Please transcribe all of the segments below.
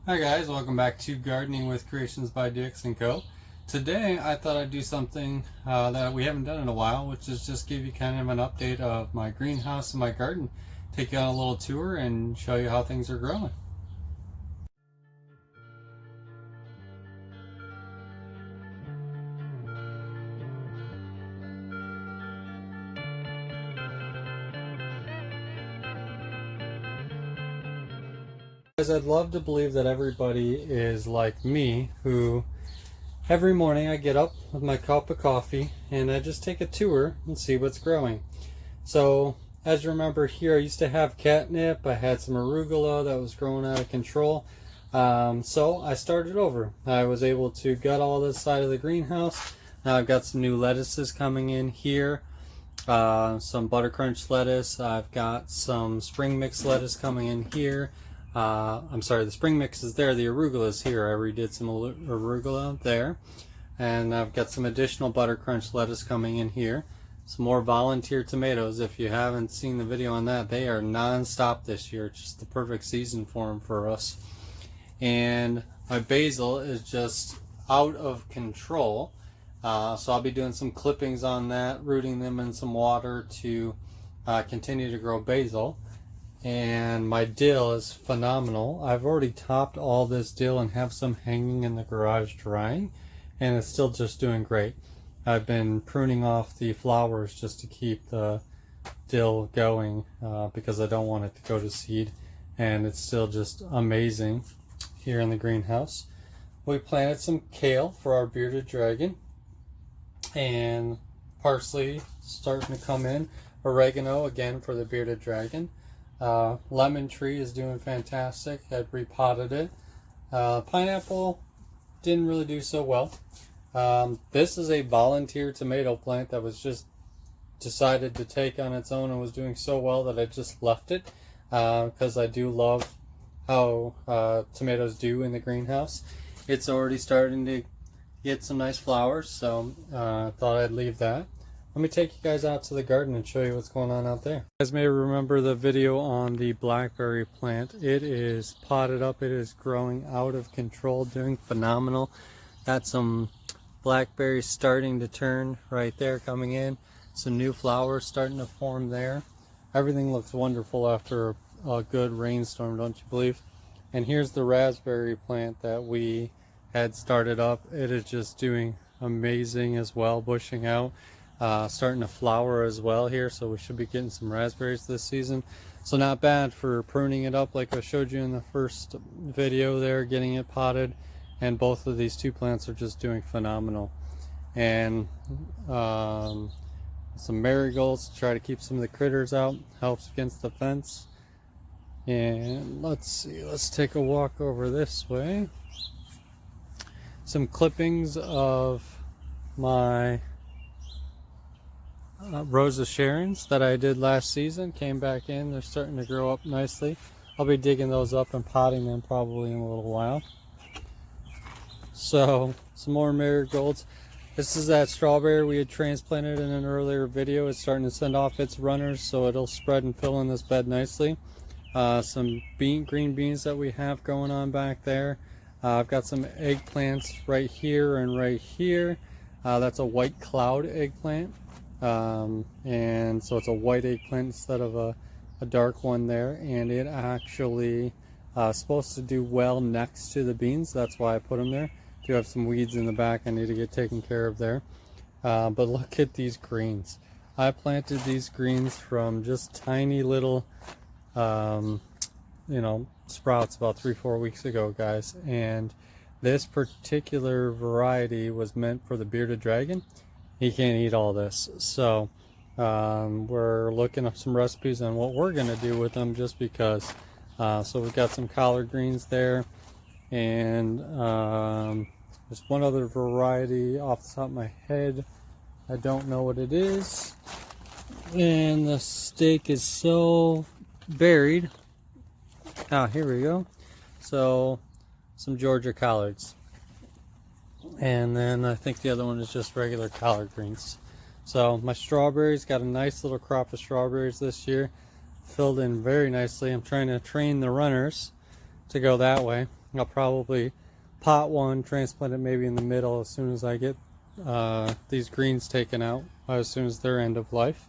Hi guys, welcome back to Gardening with Creations by Dix & Co. Today I thought I'd do something that we haven't done in a while, which is just give you kind of an update of my greenhouse and my garden. Take you on a little tour and show you how things are growing. Guys, I'd love to believe that everybody is like me, who every morning I get up with my cup of coffee and I just take a tour and see what's growing. So as you remember here, I used to have catnip. I had some arugula that was growing out of control. So I started over. I was able to gut all this side of the greenhouse. Now I've got some new lettuces coming in here. Some butter crunch lettuce. I've got some spring mix lettuce coming in here. I'm sorry, the spring mix is there, the arugula is here. I redid some arugula there. And I've got some additional butter crunch lettuce coming in here. Some more volunteer tomatoes. If you haven't seen the video on that, they are non-stop this year. It's just the perfect season for them for us. And my basil is just out of control. So I'll be doing some clippings on that, rooting them in some water to continue to grow basil. And my dill is phenomenal. I've already topped all this dill and have some hanging in the garage drying, and it's still just doing great. I've been pruning off the flowers just to keep the dill going because I don't want it to go to seed, and it's still just amazing here in the greenhouse. We planted some kale for our bearded dragon, and parsley starting to come in, oregano again for the bearded dragon. Lemon tree is doing fantastic. I'd repotted it. Pineapple didn't really do so well. This is a volunteer tomato plant that was just decided to take on its own and was doing so well that I just left it because I do love how tomatoes do in the greenhouse. It's already starting to get some nice flowers, so I thought I'd leave that. Let me take you guys out to the garden and show you what's going on out there. You guys may remember the video on the blackberry plant. It is potted up. It is growing out of control, doing phenomenal. Got some blackberries starting to turn right there coming in. Some new flowers starting to form there. Everything looks wonderful after a good rainstorm, don't you believe? And here's the raspberry plant that we had started up. It is just doing amazing as well, bushing out. Starting to flower as well here, so we should be getting some raspberries this season. So not bad for pruning it up like I showed you in the first video there, getting it potted. And both of these two plants are just doing phenomenal. And some marigolds to try to keep some of the critters out, helps against the fence. And let's see, let's take a walk over this way. Some clippings of my Rosa Sharons that I did last season came back in. They're starting to grow up nicely. I'll be digging those up and potting them probably in a little while. So some more marigolds. This is that strawberry we had transplanted in an earlier video. It's starting to send off its runners, so it'll spread and fill in this bed nicely. Some green beans that we have going on back there. I've got some eggplants right here and right here. That's a white cloud eggplant. And so it's a white eggplant instead of a dark one there, and it actually supposed to do well next to the beans. That's why I put them there. Do have some weeds in the back I need to get taken care of there. But look at these greens. I planted these greens from just tiny little sprouts about 3-4 weeks ago, guys, and this particular variety was meant for the bearded dragon. He can't eat all this, so we're looking up some recipes on what we're going to do with them just because. So we've got some collard greens there, and there's one other variety off the top of my head. I don't know what it is, and the steak is so buried. Here we go. So some Georgia collards. And then I think the other one is just regular collard greens. So my strawberries, got a nice little crop of strawberries this year. Filled in very nicely. I'm trying to train the runners to go that way. I'll probably pot one, transplant it maybe in the middle as soon as I get these greens taken out, as soon as they're end of life.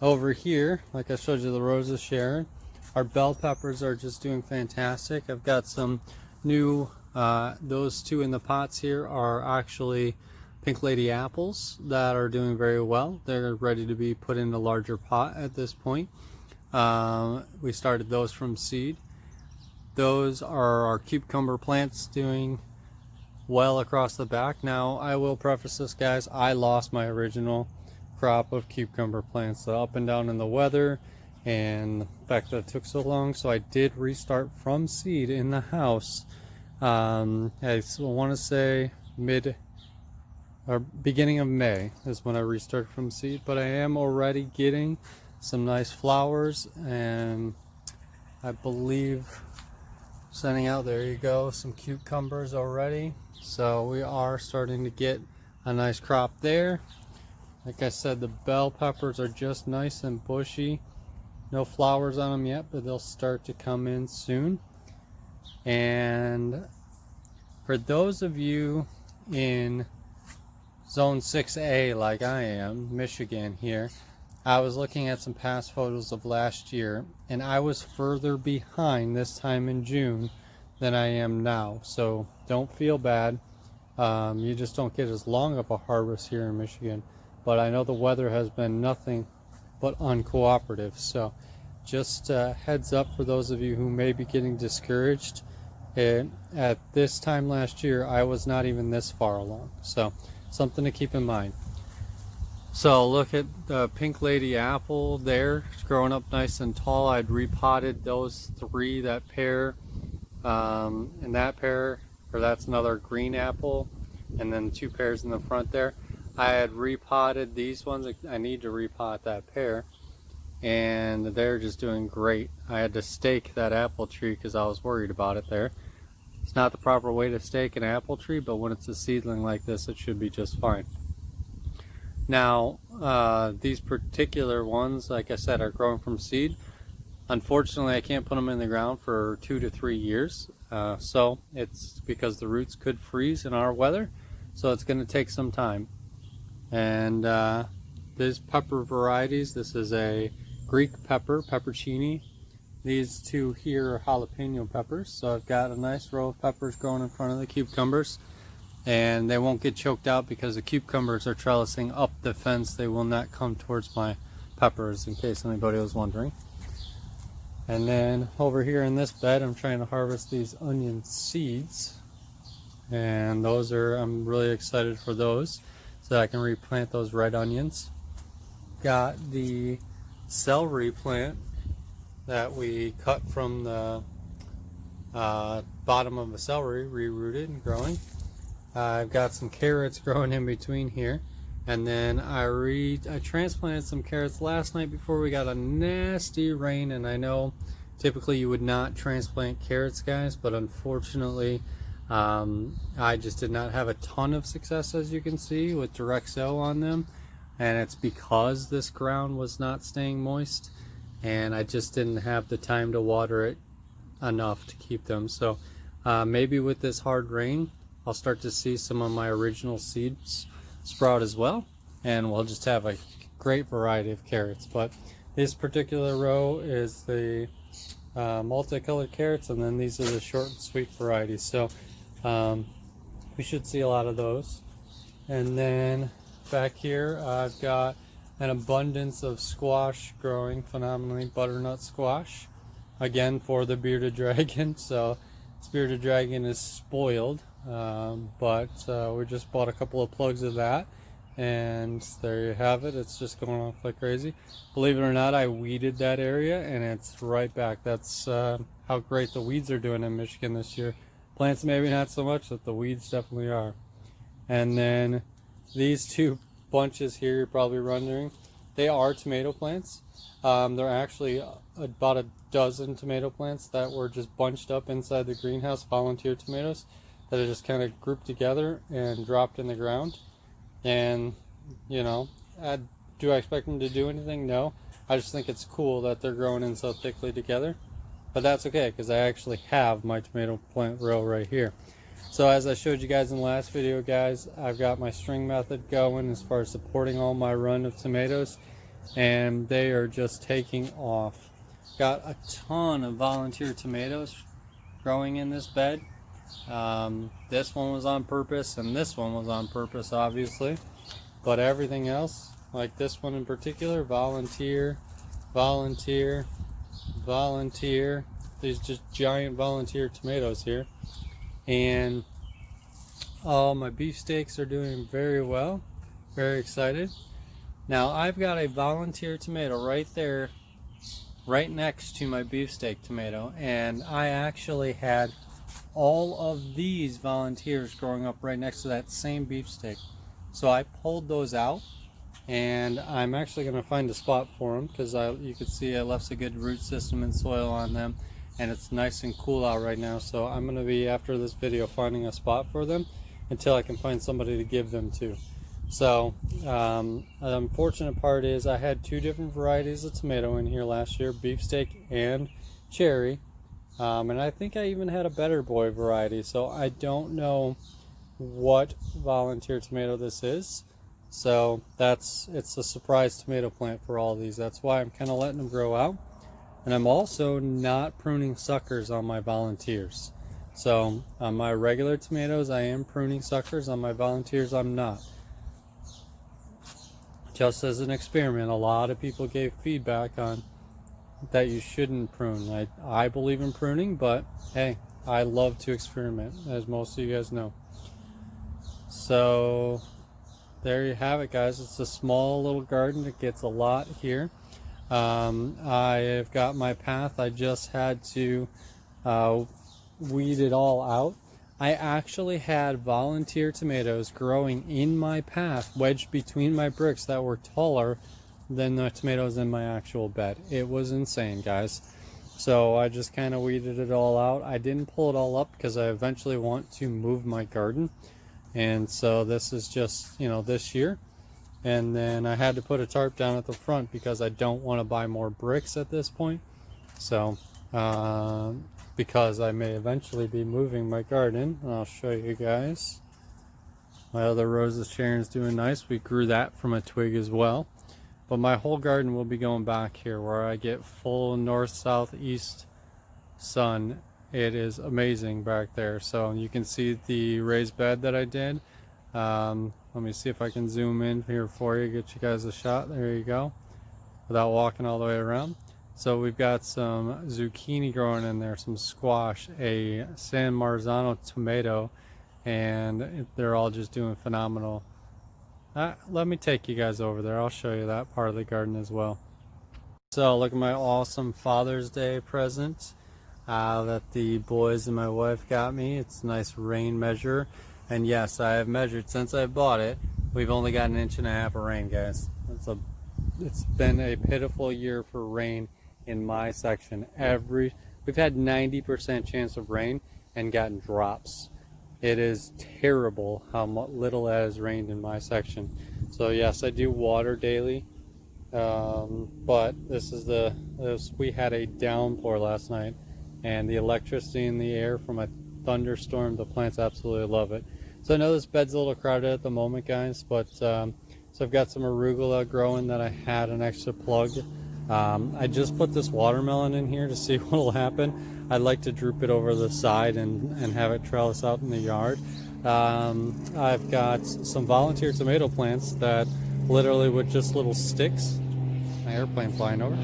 Over here, like I showed you, the Rose of Sharon, our bell peppers are just doing fantastic. I've got some new, those two in the pots here are actually Pink Lady apples that are doing very well. They're ready to be put in a larger pot at this point. We started those from seed. Those are our cucumber plants doing well across the back. Now, I will preface this, guys, I lost my original crop of cucumber plants, the up and down in the weather and the fact that it took so long, so I did restart from seed in the house. I want to say beginning of May is when I restarted from seed, but I am already getting some nice flowers, and I believe sending out, there you go, some cucumbers already. So we are starting to get a nice crop there. Like I said, the bell peppers are just nice and bushy. No flowers on them yet, but they'll start to come in soon. And for those of you in Zone 6A like I am, Michigan here, I was looking at some past photos of last year, and I was further behind this time in June than I am now. So don't feel bad. You just don't get as long of a harvest here in Michigan. But I know the weather has been nothing but uncooperative. So just heads up for those of you who may be getting discouraged. At this time last year, I was not even this far along. So something to keep in mind. So look at the Pink Lady apple there. It's growing up nice and tall. I'd repotted those three, that pair, and that pair, or that's another green apple, and then 2 pairs in the front there. I had repotted these ones. I need to repot that pair, and they're just doing great. I had to stake that apple tree because I was worried about it there. It's not the proper way to stake an apple tree, but when it's a seedling like this, it should be just fine. Now, these particular ones, like I said, are growing from seed. Unfortunately, I can't put them in the ground for 2 to 3 years. So it's because the roots could freeze in our weather. So it's going to take some time. And these pepper varieties, this is a Greek pepper, peppercini. These two here are jalapeno peppers. So I've got a nice row of peppers growing in front of the cucumbers. And they won't get choked out because the cucumbers are trellising up the fence. They will not come towards my peppers, in case anybody was wondering. And then over here in this bed, I'm trying to harvest these onion seeds. And those are, I'm really excited for those, so that I can replant those red onions. Got the celery plant that we cut from the bottom of the celery, rerooted and growing. I've got some carrots growing in between here, and then I transplanted some carrots last night before we got a nasty rain. And I know typically you would not transplant carrots, guys, but unfortunately I just did not have a ton of success, as you can see, with direct sow on them, and it's because this ground was not staying moist, and I just didn't have the time to water it enough to keep them. So maybe with this hard rain, I'll start to see some of my original seeds sprout as well, and we'll just have a great variety of carrots. But this particular row is the multicolored carrots, and then these are the short and sweet varieties. So we should see a lot of those. And then back here I've got an abundance of squash growing phenomenally, butternut squash, again for the bearded dragon. So this bearded dragon is spoiled. But we just bought a couple of plugs of that, and there you have it. It's just going off like crazy. Believe it or not, I weeded that area, and it's right back. That's how great the weeds are doing in Michigan this year. Plants maybe not so much, but the weeds definitely are. And then these two bunches here, you're probably wondering, they are tomato plants. They're actually about a dozen tomato plants that were just bunched up inside the greenhouse, volunteer tomatoes, that are just kind of grouped together and dropped in the ground. And, you know, do I expect them to do anything? No. I just think it's cool that they're growing in so thickly together. but that's okay because I actually have my tomato plant row right here. So as I showed you guys in the last video, guys, I've got my string method going as far as supporting all my run of tomatoes, and they are just taking off. Got a ton of volunteer tomatoes growing in this bed. This one was on purpose and this one was on purpose, obviously, but everything else, like this one in particular, volunteer, volunteer, volunteer. These just giant volunteer tomatoes here. And all my beefsteaks are doing very well. Very excited. Now I've got a volunteer tomato right there, right next to my beefsteak tomato, and I actually had all of these volunteers growing up right next to that same beefsteak. So I pulled those out, and I'm actually going to find a spot for them because you can see I left a good root system and soil on them, and it's nice and cool out right now. So I'm going to be, after this video, finding a spot for them until I can find somebody to give them to. So the unfortunate part is I had two different varieties of tomato in here last year, beefsteak and cherry, and I think I even had a Better Boy variety. So I don't know what volunteer tomato this is. So it's a surprise tomato plant for all these. That's why I'm kind of letting them grow out. And I'm also not pruning suckers on my volunteers. So on my regular tomatoes, I am pruning suckers. On my volunteers, I'm not. Just as an experiment, a lot of people gave feedback on that you shouldn't prune. I believe in pruning, but hey, I love to experiment, as most of you guys know. So there you have it, guys. It's a small little garden. It gets a lot here. I've got my path. I just had to weed it all out. I actually had volunteer tomatoes growing in my path, wedged between my bricks, that were taller than the tomatoes in my actual bed. It was insane, guys. So I just kind of weeded it all out. I didn't pull it all up because I eventually want to move my garden. And so this is just, this year. And then I had to put a tarp down at the front because I don't want to buy more bricks at this point. So, because I may eventually be moving my garden, and I'll show you guys. My other Roses Sharon's doing nice. We grew that from a twig as well. But my whole garden will be going back here where I get full north, south, east sun. It is amazing back there. So you can see the raised bed that I did. Let me see if I can zoom in here for you, get you guys a shot. There you go, without walking all the way around. So we've got some zucchini growing in there, some squash, a San Marzano tomato, and they're all just doing phenomenal. Let me take you guys over there. I'll show you that part of the garden as well. So look at my awesome Father's Day present that the boys and my wife got me. It's a nice rain measure. And yes, I have measured since I bought it. We've only got 1.5 inches of rain, guys. It's been a pitiful year for rain in my section. We've had 90% chance of rain and gotten drops. It is terrible how little has rained in my section. So yes, I do water daily, but we had a downpour last night, and the electricity in the air from a thunderstorm, the plants absolutely love it. So I know this bed's a little crowded at the moment, guys, but so I've got some arugula growing that I had an extra plug. I just put this watermelon in here to see what will happen. I'd like to droop it over the side and have it trellis out in the yard. I've got some volunteer tomato plants that literally with just little sticks. My airplane flying over.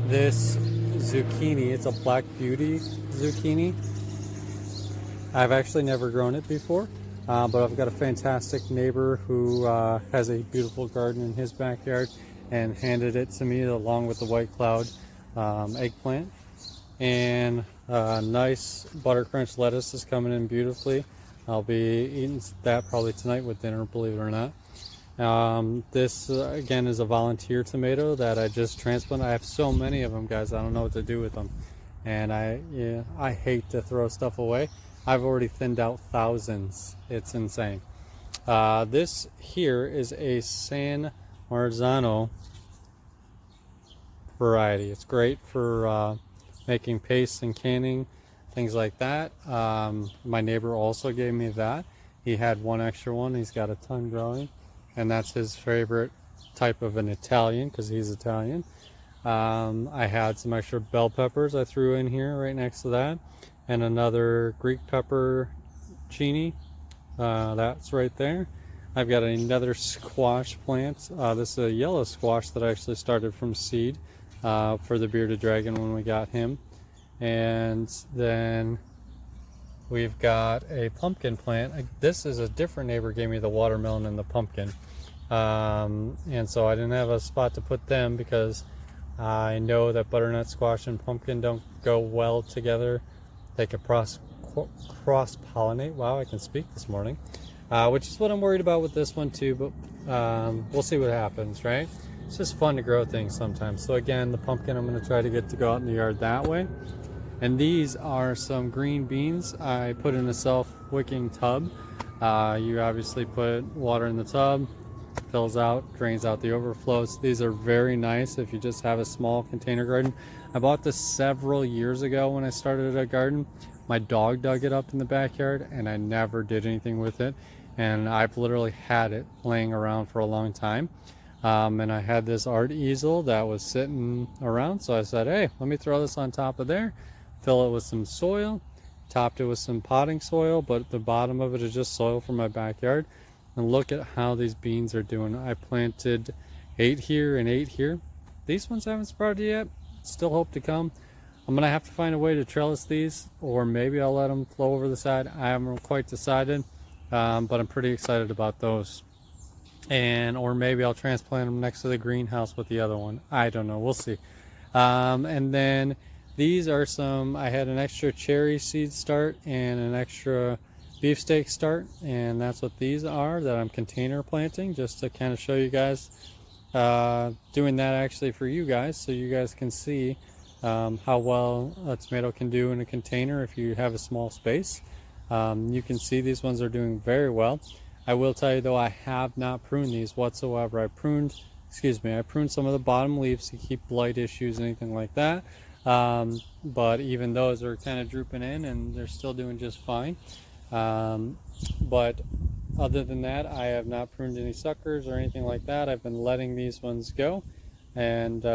This zucchini, it's a Black Beauty zucchini. I've actually never grown it before, but I've got a fantastic neighbor who has a beautiful garden in his backyard and handed it to me along with the White Cloud eggplant. And nice butter crunch lettuce is coming in beautifully. I'll be eating that probably tonight with dinner, believe it or not. This again is a volunteer tomato that I just transplanted. I have so many of them, guys, I don't know what to do with them, and I hate to throw stuff away. I've already thinned out thousands. It's insane. This here is a San Marzano variety. It's great for making paste and canning, things like that. My neighbor also gave me that. He had one extra one. He's got a ton growing, and that's his favorite type of an Italian because he's Italian. I had some extra bell peppers I threw in here right next to that, and another Greek pepperoncini. That's right there. I've got another squash plant. This is a yellow squash that I actually started from seed for the bearded dragon when we got him. And then we've got a pumpkin plant. This is a different neighbor gave me the watermelon and the pumpkin. And so I didn't have a spot to put them because I know that butternut squash and pumpkin don't go well together. They could cross-pollinate. Wow, I can speak this morning. Which is what I'm worried about with this one too, but we'll see what happens, right? It's just fun to grow things sometimes. So again, the pumpkin I'm going to try to get to go out in the yard that way. And these are some green beans I put in a self-wicking tub. You obviously put water in the tub, fills out, drains out the overflows. These are very nice if you just have a small container garden. I bought this several years ago when I started a garden. My dog dug it up in the backyard and I never did anything with it. And I've literally had it laying around for a long time. And I had this art easel that was sitting around. So I said, hey, let me throw this on top of there, fill it with some soil, topped it with some potting soil, but the bottom of it is just soil from my backyard. And look at how these beans are doing. I planted 8 here and 8 here. These ones haven't sprouted yet. Still hope to come. I'm gonna have to find a way to trellis these, or maybe I'll let them flow over the side. I haven't quite decided, but I'm pretty excited about those. Or maybe I'll transplant them next to the greenhouse with the other one. I don't know, we'll see. And then these are some, I had an extra cherry seed start and an extra beefsteak start, and that's what these are that I'm container planting, just to kind of show you guys, doing that actually for you guys, so you guys can see how well a tomato can do in a container if you have a small space. You can see these ones are doing very well. I will tell you though, I have not pruned these whatsoever. I pruned some of the bottom leaves to keep blight issues, anything like that. But even those are kind of drooping in and they're still doing just fine. But other than that, I have not pruned any suckers or anything like that. I've been letting these ones go. And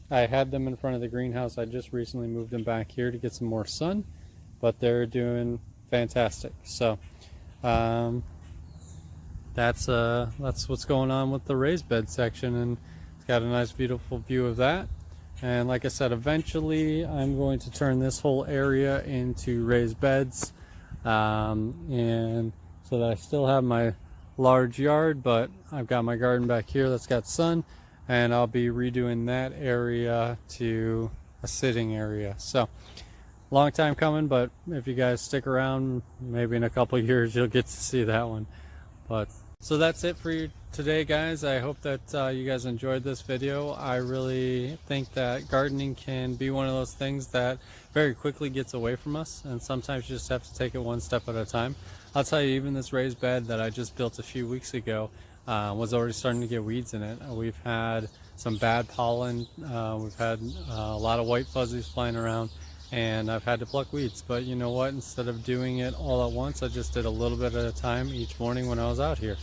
I had them in front of the greenhouse. I just recently moved them back here to get some more sun, but they're doing fantastic. So that's what's going on with the raised bed section, and it's got a nice beautiful view of that. And like I said, eventually I'm going to turn this whole area into raised beds, and so that I still have my large yard, but I've got my garden back here that's got sun, and I'll be redoing that area to a sitting area. So long time coming, but if you guys stick around, maybe in a couple years you'll get to see that one. But so that's it for you today, guys. I hope that you guys enjoyed this video. I really think that gardening can be one of those things that very quickly gets away from us, and sometimes you just have to take it one step at a time. I'll tell you, even this raised bed that I just built a few weeks ago was already starting to get weeds in it. We've had some bad pollen, we've had a lot of white fuzzies flying around, and I've had to pluck weeds. But you know what, instead of doing it all at once, I just did a little bit at a time each morning when I was out here.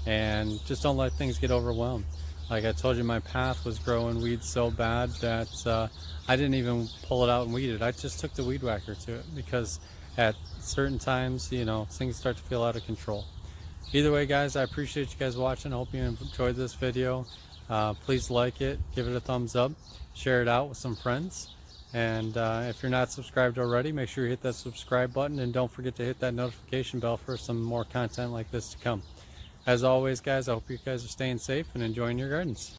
And just don't let things get overwhelmed. Like I told you, my path was growing weeds so bad that I didn't even pull it out and weed it. I just took the weed whacker to it, because at certain times, you know, things start to feel out of control. Either way, guys, I appreciate you guys watching. I hope you enjoyed this video. Please like it, give it a thumbs up, share it out with some friends. And if you're not subscribed already, make sure you hit that subscribe button, and don't forget to hit that notification bell for some more content like this to come. As always, guys, I hope you guys are staying safe and enjoying your gardens.